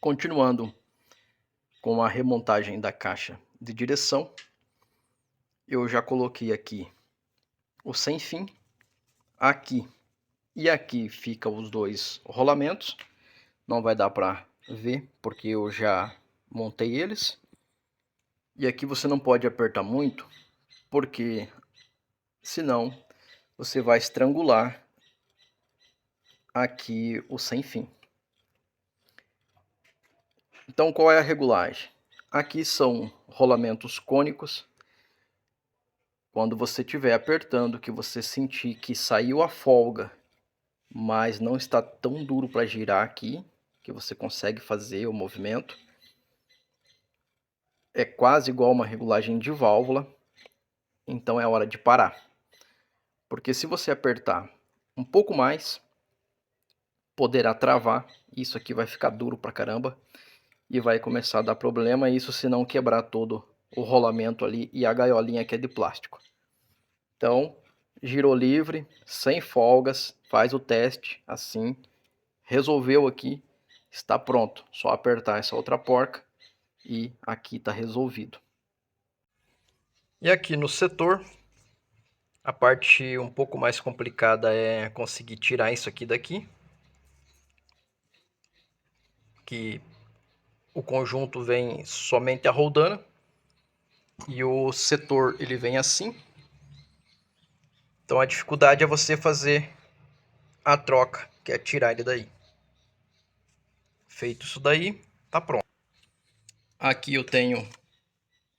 Continuando com a remontagem da caixa de direção, eu já coloquei aqui o sem fim, aqui e aqui ficam os dois rolamentos, não vai dar para ver porque eu já montei eles. E aqui você não pode apertar muito, porque senão você vai estrangular aqui o sem fim. Então qual é a regulagem? Aqui são rolamentos cônicos. Quando você estiver apertando, que você sentir que saiu a folga, mas não está tão duro para girar aqui, que você consegue fazer o movimento, é quase igual uma regulagem de válvula, então é hora de parar. Porque se você apertar um pouco mais, poderá travar, isso aqui vai ficar duro pra caramba e vai começar a dar problema, isso se não quebrar todo o rolamento ali e a gaiolinha que é de plástico. Então, girou livre, sem folgas, faz o teste assim, resolveu aqui, está pronto, só apertar essa outra porca e aqui está resolvido. E aqui no setor, a parte um pouco mais complicada é conseguir tirar isso aqui daqui, que o conjunto vem somente a roldana e o setor ele vem assim. Então a dificuldade é você fazer a troca, que é tirar ele daí. Feito isso daí, tá pronto. Aqui eu tenho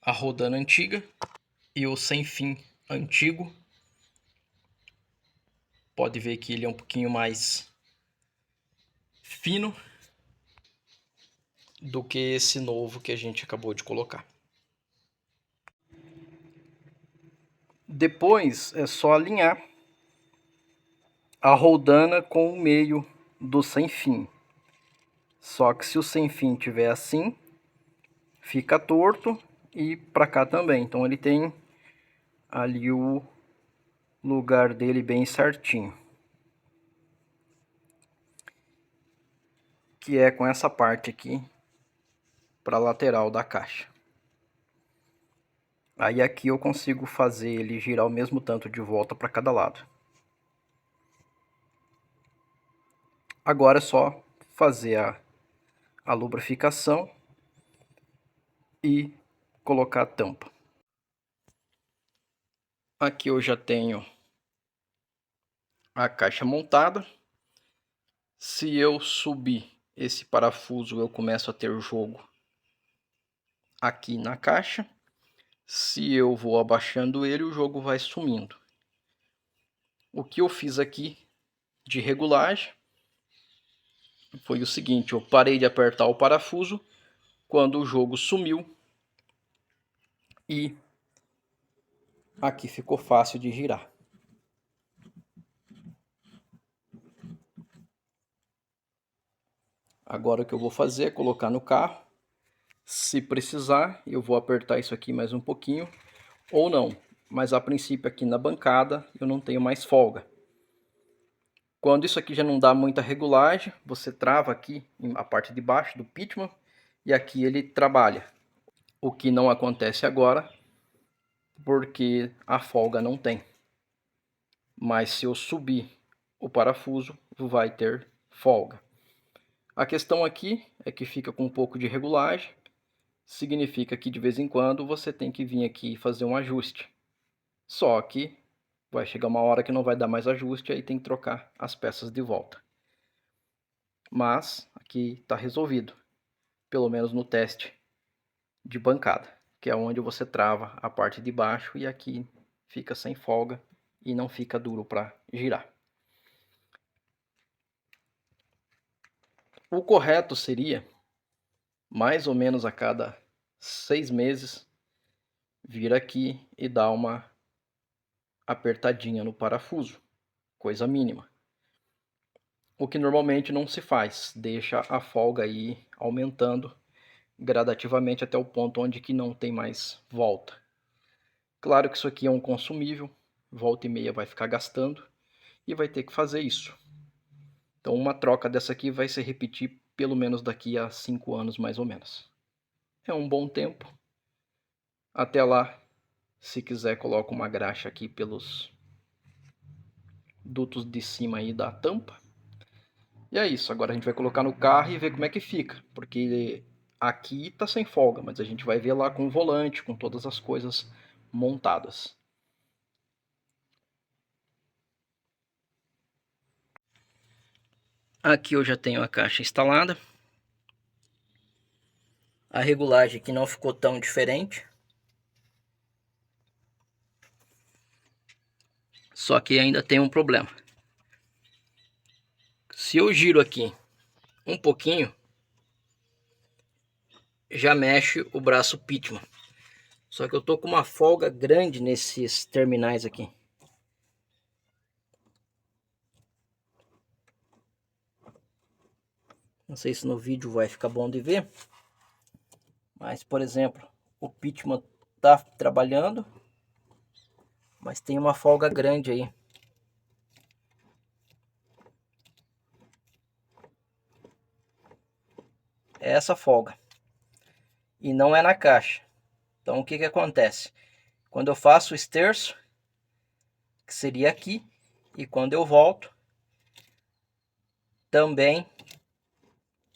a roldana antiga e o sem fim antigo. Pode ver que ele é um pouquinho mais fino do que esse novo que a gente acabou de colocar. Depois é só alinhar a roldana com o meio do sem fim. Só que se o sem fim tiver assim, fica torto e para cá também. Então ele tem ali o lugar dele bem certinho, que é com essa parte aqui para a lateral da caixa. Aí aqui eu consigo fazer ele girar o mesmo tanto de volta para cada lado. Agora é só fazer a lubrificação e colocar a tampa. Aqui eu já tenho a caixa montada. Se eu subir esse parafuso, eu começo a ter jogo aqui na caixa. Se eu vou abaixando ele, o jogo vai sumindo. O que eu fiz aqui de regulagem foi o seguinte: eu parei de apertar o parafuso quando o jogo sumiu e aqui ficou fácil de girar. Agora o que eu vou fazer é colocar no carro. Se precisar, eu vou apertar isso aqui mais um pouquinho ou não, mas a princípio aqui na bancada eu não tenho mais folga. Quando isso aqui já não dá muita regulagem, você trava aqui a parte de baixo do pitman e aqui ele trabalha. O que não acontece agora, porque a folga não tem. Mas se eu subir o parafuso, vai ter folga. A questão aqui é que fica com um pouco de regulagem. Significa que de vez em quando você tem que vir aqui e fazer um ajuste. Só que vai chegar uma hora que não vai dar mais ajuste, aí tem que trocar as peças de volta. Mas aqui está resolvido, pelo menos no teste de bancada, que é onde você trava a parte de baixo e aqui fica sem folga e não fica duro para girar. O correto seria, mais ou menos a cada 6 meses, vir aqui e dar uma apertadinha no parafuso, coisa mínima. O que normalmente não se faz, deixa a folga aí aumentando gradativamente até o ponto onde que não tem mais volta. Claro que isso aqui é um consumível, volta e meia vai ficar gastando e vai ter que fazer isso. Então uma troca dessa aqui vai se repetir pelo menos daqui a 5 anos mais ou menos. É um bom tempo. Até lá, se quiser, coloca uma graxa aqui pelos dutos de cima aí da tampa. E é isso, agora a gente vai colocar no carro e ver como é que fica, porque aqui tá sem folga, mas a gente vai ver lá com o volante, com todas as coisas montadas. Aqui eu já tenho a caixa instalada. A regulagem aqui não ficou tão diferente. Só que ainda tem um problema. Se eu giro aqui um pouquinho, já mexe o braço Pitman. Só que eu tô com uma folga grande nesses terminais aqui. Não sei se no vídeo vai ficar bom de ver. Mas, por exemplo, o Pitman tá trabalhando, mas tem uma folga grande aí. É essa folga. E não é na caixa. Então o que que acontece? Quando eu faço o esterço, que seria aqui, e quando eu volto, também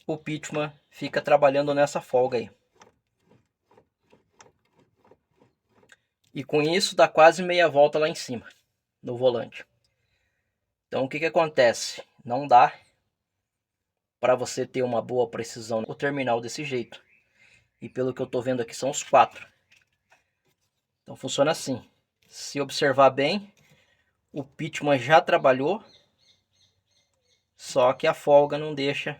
o Pitman fica trabalhando nessa folga aí. E com isso dá quase meia volta lá em cima, no volante. Então o que que acontece? Não dá para você ter uma boa precisão no terminal desse jeito. E pelo que eu estou vendo aqui são os 4. Então funciona assim. Se observar bem, o Pitman já trabalhou, só que a folga não deixa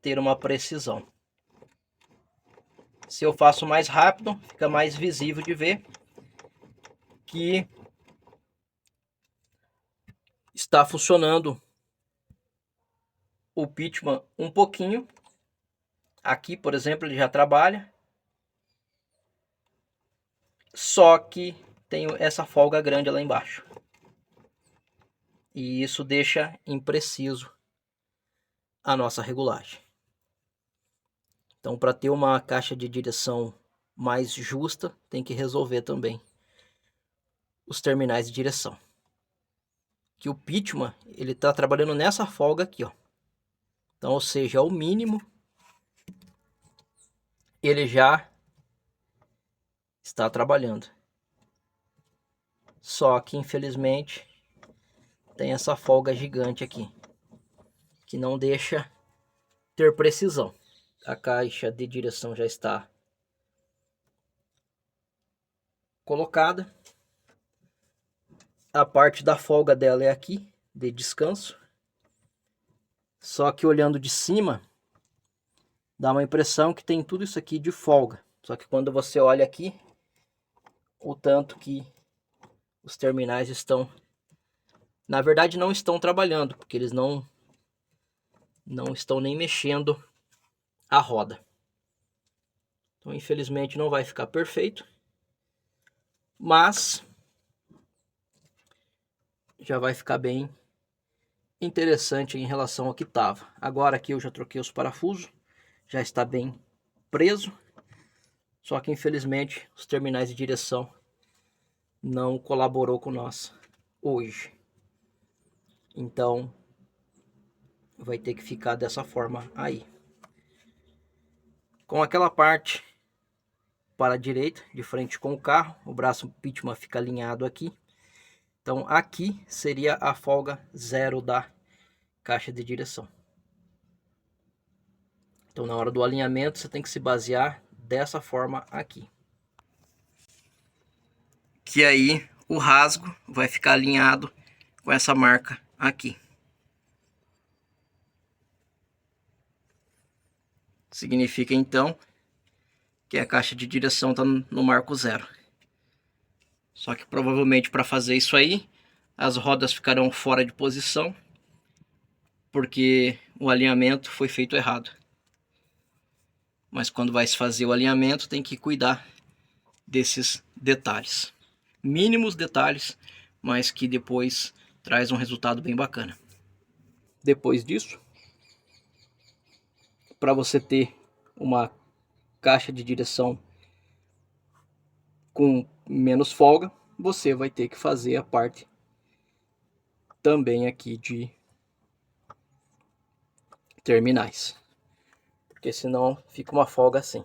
ter uma precisão. Se eu faço mais rápido, fica mais visível de ver que está funcionando o Pitman um pouquinho. Aqui, por exemplo, ele já trabalha, só que tem essa folga grande lá embaixo. E isso deixa impreciso a nossa regulagem. Então, para ter uma caixa de direção mais justa, tem que resolver também os terminais de direção. Que o Pitman, ele está trabalhando nessa folga aqui, ó. Então, ou seja, o mínimo ele já está trabalhando. Só que, infelizmente, tem essa folga gigante aqui, que não deixa ter precisão. A caixa de direção já está colocada. A parte da folga dela é aqui, de descanso. Só que olhando de cima, dá uma impressão que tem tudo isso aqui de folga. Só que quando você olha aqui, o tanto que os terminais estão... Na verdade não estão trabalhando, porque eles não estão nem mexendo a roda. Então infelizmente não vai ficar perfeito. Mas já vai ficar bem interessante em relação ao que estava. Agora aqui eu já troquei os parafusos, já está bem preso. Só que infelizmente os terminais de direção não colaborou com nós hoje. Então vai ter que ficar dessa forma aí. Com aquela parte para a direita, de frente com o carro, o braço Pitman fica alinhado aqui. Então aqui seria a folga zero da caixa de direção. Então na hora do alinhamento você tem que se basear dessa forma aqui. Que aí o rasgo vai ficar alinhado com essa marca aqui. Significa então que a caixa de direção está no marco zero. Só que provavelmente para fazer isso aí, as rodas ficarão fora de posição, porque o alinhamento foi feito errado. Mas quando vai se fazer o alinhamento, tem que cuidar desses detalhes. Mínimos detalhes, mas que depois traz um resultado bem bacana. depois disso, para você ter uma caixa de direção com menos folga, você vai ter que fazer a parte também aqui de terminais, porque senão fica uma folga assim.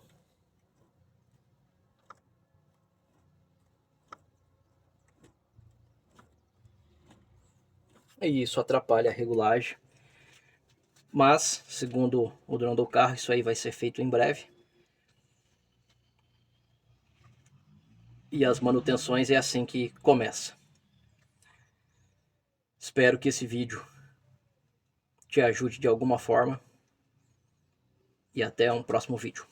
E isso atrapalha a regulagem, mas segundo o dono do carro, isso aí vai ser feito em breve. E as manutenções é assim que começa. Espero que esse vídeo te ajude de alguma forma. E até um próximo vídeo.